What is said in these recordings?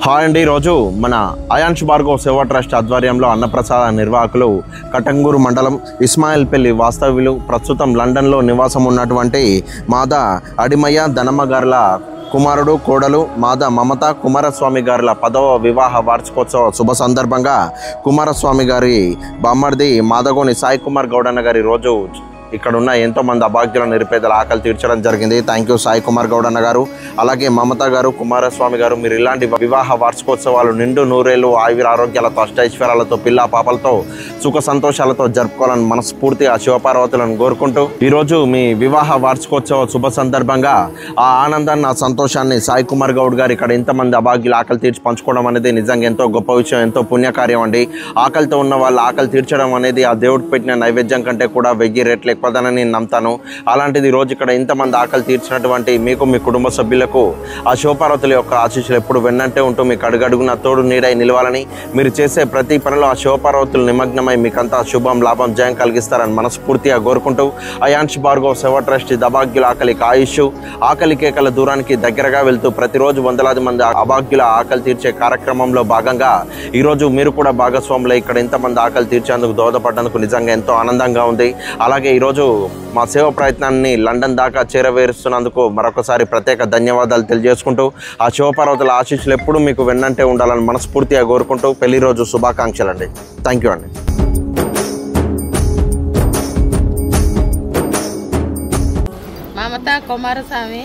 Hi అండి, ఈరోజు మన అయాన్ష్ భార్గవ్ సేవా ట్రస్ట్ ఆధ్వర్యంలో అన్నప్రసాద నిర్వాహకులు కటంగూరు మండలం ఇస్మాయిల్పల్లి వాస్తవ్యులు ప్రస్తుతం లండన్లో నివాసం ఉన్నటువంటి మాద అడిమయ్య ధనమ్మ గారుల కుమారుడు కోడలు మాద మమత కుమారస్వామి గారుల 10వ వివాహ వార్షికోత్సవ శుభ సందర్భంగా కుమారస్వామి గారి బామ్మర్ది మాదగోని సాయి కుమార్ గౌడన్న గారి రోజు ఇక్కడ ఉన్న ఎంతోమంది అభాగ్యుల నిరుపేదల ఆకలి తీర్చడం జరిగింది. థ్యాంక్ యూ సాయి కుమార్ గౌడన్న గారు, అలాగే మమత గారు, కుమారస్వామి గారు. మీరు ఇలాంటి వివాహ వార్షికోత్సవాలు నిండు నూరేళ్ళు ఆయుర ఆరోగ్యాలతో అష్టైశ్వర్యాలతో పిల్ల పాపలతో సుఖ సంతోషాలతో జరుపుకోవాలని మనస్ఫూర్తిగా శివపార్వతులను కోరుకుంటూ ఈరోజు మీ వివాహ వార్షికోత్సవ శుభ సందర్భంగా ఆ ఆనందాన్ని ఆ సంతోషాన్ని సాయి కుమార్ గౌడ్ గారు ఇక్కడ ఇంతమంది అభాగ్యుల ఆకలి తీర్చి పంచుకోవడం అనేది నిజంగా ఎంతో గొప్ప విషయం, ఎంతో పుణ్యకార్యం అండి. ఆకలితో ఉన్న వాళ్ళ ఆకలి తీర్చడం అనేది ఆ దేవుడికి పెట్టిన నైవేద్యం కంటే కూడా 1000 రెట్లు ఎక్కువదని నేను నమ్ముతాను. అలాంటిది ఈరోజు ఇక్కడ ఇంతమంది ఆకలి తీర్చినటువంటి మీకు, మీ కుటుంబ సభ్యులకు ఆ శివపార్వతుల యొక్క ఆశీస్సులు ఎప్పుడు వెన్నంటే ఉంటూ మీకు అడుగడుగున తోడు నీడై నిలవాలని, మీరు చేసే ప్రతి పనిలో ఆ శివపార్వతులు నిమగ్నమై మీకంతా శుభం లాభం జయం కలిగిస్తారని మనస్ఫూర్తిగా కోరుకుంటూ అయాన్ష్ భార్గవ్ సేవా ట్రస్ట్ అభాగ్యుల ఆకలికి ఆయుష్ ఆకలి కేకల దూరానికి దగ్గరగా వెళ్తూ ప్రతిరోజు వందలాది మంది అభాగ్యుల ఆకలి తీర్చే కార్యక్రమంలో భాగంగా ఈరోజు మీరు కూడా భాగస్వాములు ఇక్కడ ఇంతమంది ఆకలి తీర్చేందుకు దోహదపడ్డందుకు నిజంగా ఎంతో ఆనందంగా ఉంది. అలాగే ఈరోజు మా సేవ ప్రయత్నాన్ని లండన్ దాకా చేరవేరుస్తున్నందుకు మరొకసారి ప్రత్యేక ధన్యవాదాలు తెలియజేసుకుంటూ ఆ శివపార్వతుల ఆశీస్సులు ఎప్పుడు మీకు వెన్నంటే ఉండాలని మనస్ఫూర్తిగా కోరుకుంటూ పెళ్లి రోజు శుభాకాంక్షలు అండి. థ్యాంక్ యూ అండి. మమత కుమారస్వామి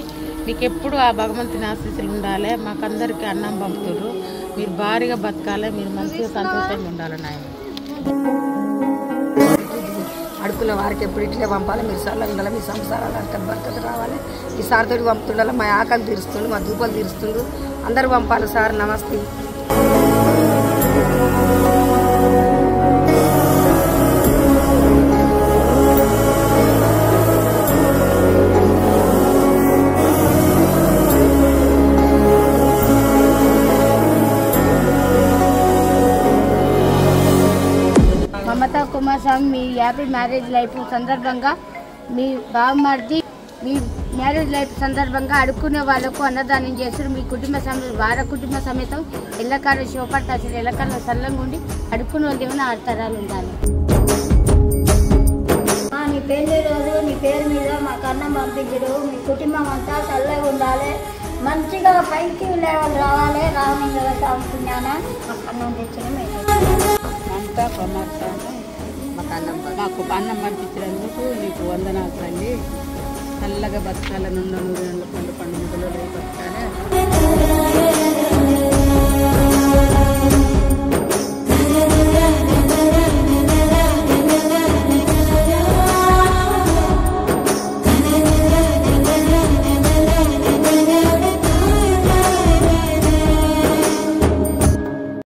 మీకు ఎప్పుడు ఆ భగవంతుని ఆశీస్సులు ఉండాలి. మాకందరికీ అన్నం పంపుతారు. మీరు భారీగా బతకాలి, మీరు మంచిగా సంతోషంగా ఉండాలి. నాయన అడుకున్న వారికి ఎప్పుడు ఇట్లే పంపాలి. మీరు సరళంగా ఉండాలి, మీ సంసారాలు అంటే బర్కత రావాలి. ఈ సార్ తోటి పంపుతుండాలి. మా ఆకలి తీరుస్తుండు, మా దూపలు తీరుస్తుండు. అందరూ పంపాలి సార్. నమస్తే. మమతా కుమారస్వామి మీ హ్యాపీ మ్యారేజ్ లైఫ్ సందర్భంగా మీ బావమర్ది మీ మ్యారేజ్ లైఫ్ సందర్భంగా అడుక్కునే వాళ్ళకు అన్నదానం చేస్తారు. మీ కుటుంబ వార కుటుంబ సమేతం ఎల్లకాల శివపట్టాల్సిన ఎల్లకాల సల్లంగా ఉండి అడుక్కునే వాళ్ళు ఏమైనా ఆడతరాలు ఉండాలి. నీ పెళ్లి రోజు నీ పేరు మీద మాకు అన్నం పంపించరు. మీ కుటుంబం అంతా చల్లగా ఉండాలి, మంచిగా పైకి లెవెల్ రావాలి. రావణి పుణ్యాన మాకు అన్నం తెచ్చిన అంతా కుమారస్వామి మాకు అన్నం పంపించినందుకు నీకు వందనాలు తల్లి. చల్లగా బతకాలని ఉన్న 100 ఏళ్ళ పండు పండుగలో బతకాలి.